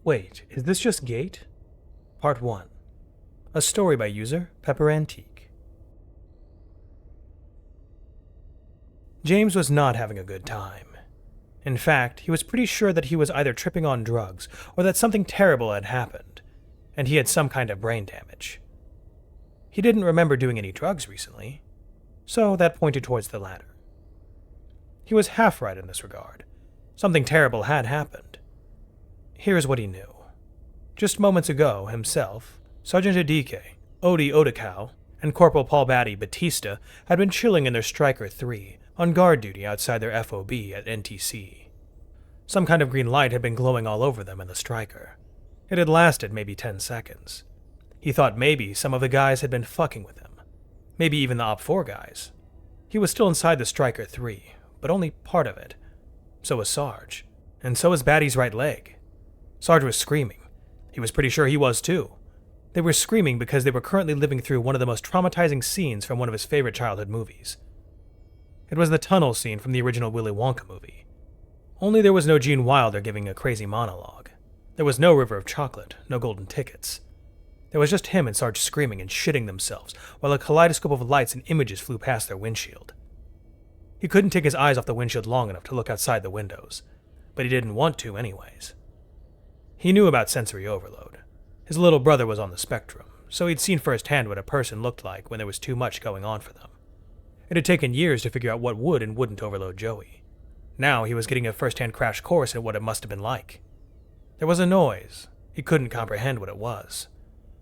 Wait, is this just Gate? Part 1. A story by user PepperAntique. James was not having a good time. In fact, he was pretty sure that he was either tripping on drugs or that something terrible had happened, and he had some kind of brain damage. He didn't remember doing any drugs recently, so that pointed towards the latter. He was half right in this regard. Something terrible had happened. Here's what he knew. Just moments ago, himself, Sergeant Adike, Odie Odakow, and Corporal Paul Batty Batista had been chilling in their Striker 3 on guard duty outside their FOB at NTC. Some kind of green light had been glowing all over them in the Striker. It had lasted maybe 10 seconds. He thought maybe some of the guys had been fucking with him. Maybe even the Op4 guys. He was still inside the Striker 3, but only part of it. So was Sarge. And so was Batty's right leg. Sarge was screaming. He was pretty sure he was too. They were screaming because they were currently living through one of the most traumatizing scenes from one of his favorite childhood movies. It was the tunnel scene from the original Willy Wonka movie. Only there was no Gene Wilder giving a crazy monologue. There was no river of chocolate, no golden tickets. There was just him and Sarge screaming and shitting themselves while a kaleidoscope of lights and images flew past their windshield. He couldn't take his eyes off the windshield long enough to look outside the windows, but he didn't want to anyways. He knew about sensory overload. His little brother was on the spectrum, so he'd seen firsthand what a person looked like when there was too much going on for them. It had taken years to figure out what would and wouldn't overload Joey. Now he was getting a first-hand crash course at what it must have been like. There was a noise. He couldn't comprehend what it was.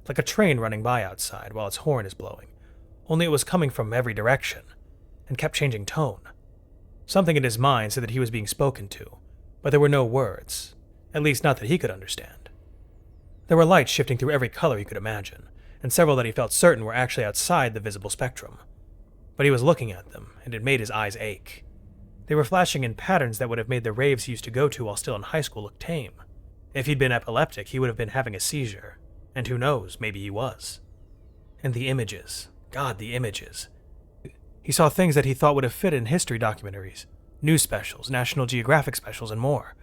Like a train running by outside while its horn is blowing, only it was coming from every direction, and kept changing tone. Something in his mind said that he was being spoken to, but there were no words, at least not that he could understand. There were lights shifting through every color he could imagine, and several that he felt certain were actually outside the visible spectrum. But he was looking at them, and it made his eyes ache. They were flashing in patterns that would have made the raves he used to go to while still in high school look tame. If he'd been epileptic, he would have been having a seizure, and who knows, maybe he was. And the images. God, the images. He saw things that he thought would have fit in history documentaries, news specials, National Geographic specials, and more.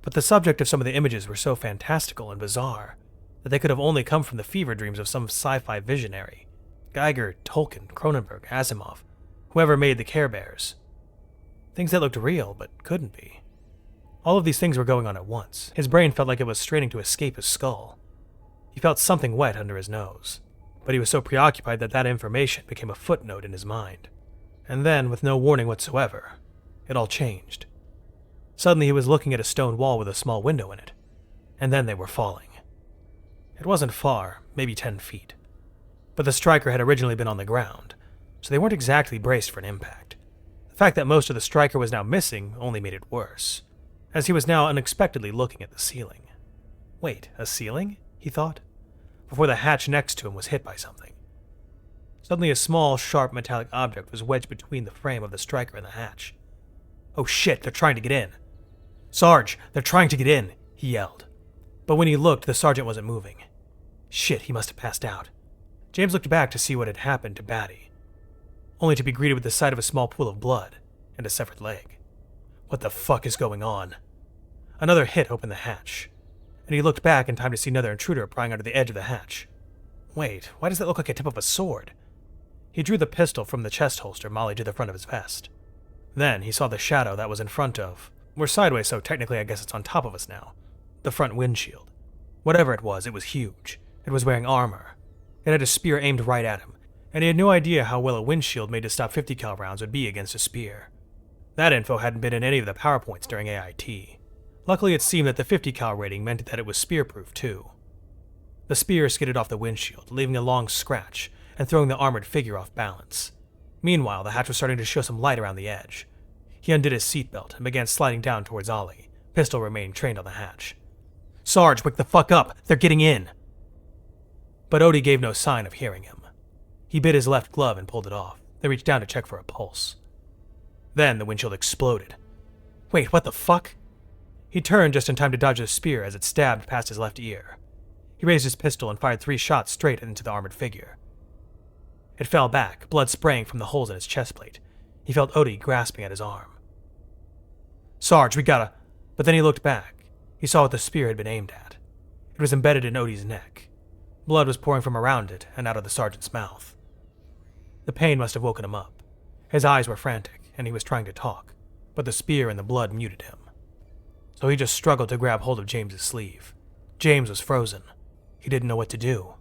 But the subject of some of the images were so fantastical and bizarre that they could have only come from the fever dreams of some sci-fi visionary. Geiger, Tolkien, Cronenberg, Asimov, whoever made the Care Bears. Things that looked real, but couldn't be. All of these things were going on at once. His brain felt like it was straining to escape his skull. He felt something wet under his nose, but he was so preoccupied that that information became a footnote in his mind. And then, with no warning whatsoever, it all changed. Suddenly he was looking at a stone wall with a small window in it, and then they were falling. It wasn't far, maybe 10 feet. But the Striker had originally been on the ground, so they weren't exactly braced for an impact. The fact that most of the Striker was now missing only made it worse, as he was now unexpectedly looking at the ceiling. Wait, a ceiling? He thought, before the hatch next to him was hit by something. Suddenly a small, sharp metallic object was wedged between the frame of the Striker and the hatch. Oh shit, they're trying to get in. Sarge, they're trying to get in, he yelled. But when he looked, the sergeant wasn't moving. Shit, he must have passed out. James looked back to see what had happened to Batty, only to be greeted with the sight of a small pool of blood and a severed leg. What the fuck is going on? Another hit opened the hatch, and he looked back in time to see another intruder prying out of the edge of the hatch. Wait, why does that look like a tip of a sword? He drew the pistol from the chest holster mollied to the front of his vest. Then he saw the shadow that was in front of, we're sideways, so technically I guess it's on top of us now, the front windshield. Whatever it was huge. It was wearing armor. It had a spear aimed right at him, and he had no idea how well a windshield made to stop 50 cal rounds would be against a spear. That info hadn't been in any of the PowerPoints during AIT. Luckily it seemed that the 50 cal rating meant that it was spear-proof too. The spear skidded off the windshield, leaving a long scratch and throwing the armored figure off balance. Meanwhile, the hatch was starting to show some light around the edge. He undid his seatbelt and began sliding down towards Ollie, pistol remaining trained on the hatch. Sarge, wake the fuck up! They're getting in! But Odie gave no sign of hearing him. He bit his left glove and pulled it off, then reached down to check for a pulse. Then the windshield exploded. Wait, what the fuck? He turned just in time to dodge the spear as it stabbed past his left ear. He raised his pistol and fired 3 shots straight into the armored figure. It fell back, blood spraying from the holes in his chest plate. He felt Odie grasping at his arm. Sarge, we gotta... But then he looked back. He saw what the spear had been aimed at. It was embedded in Odie's neck. Blood was pouring from around it and out of the sergeant's mouth. The pain must have woken him up. His eyes were frantic, and he was trying to talk, but the spear and the blood muted him. So he just struggled to grab hold of James's sleeve. James was frozen. He didn't know what to do.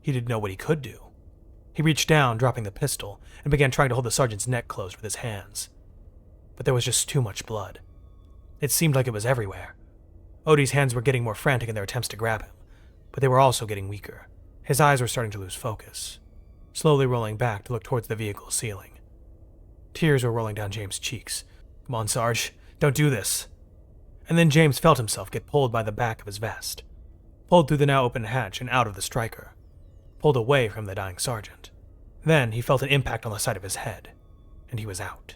He didn't know what he could do. He reached down, dropping the pistol, and began trying to hold the sergeant's neck closed with his hands. But there was just too much blood. It seemed like it was everywhere. Odie's hands were getting more frantic in their attempts to grab him, but they were also getting weaker. His eyes were starting to lose focus, slowly rolling back to look towards the vehicle's ceiling. Tears were rolling down James' cheeks. "Come on, Sarge, don't do this." And then James felt himself get pulled by the back of his vest, pulled through the now open hatch and out of the striker, pulled away from the dying sergeant. Then he felt an impact on the side of his head, and he was out.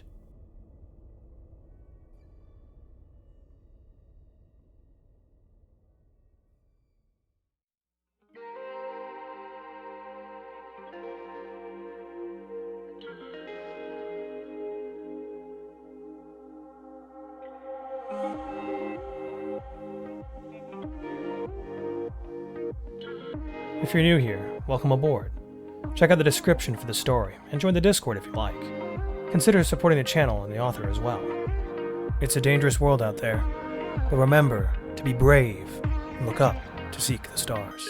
If you're new here, welcome aboard. Check out the description for the story, and join the Discord if you like. Consider supporting the channel and the author as well. It's a dangerous world out there, but remember to be brave and look up to seek the stars.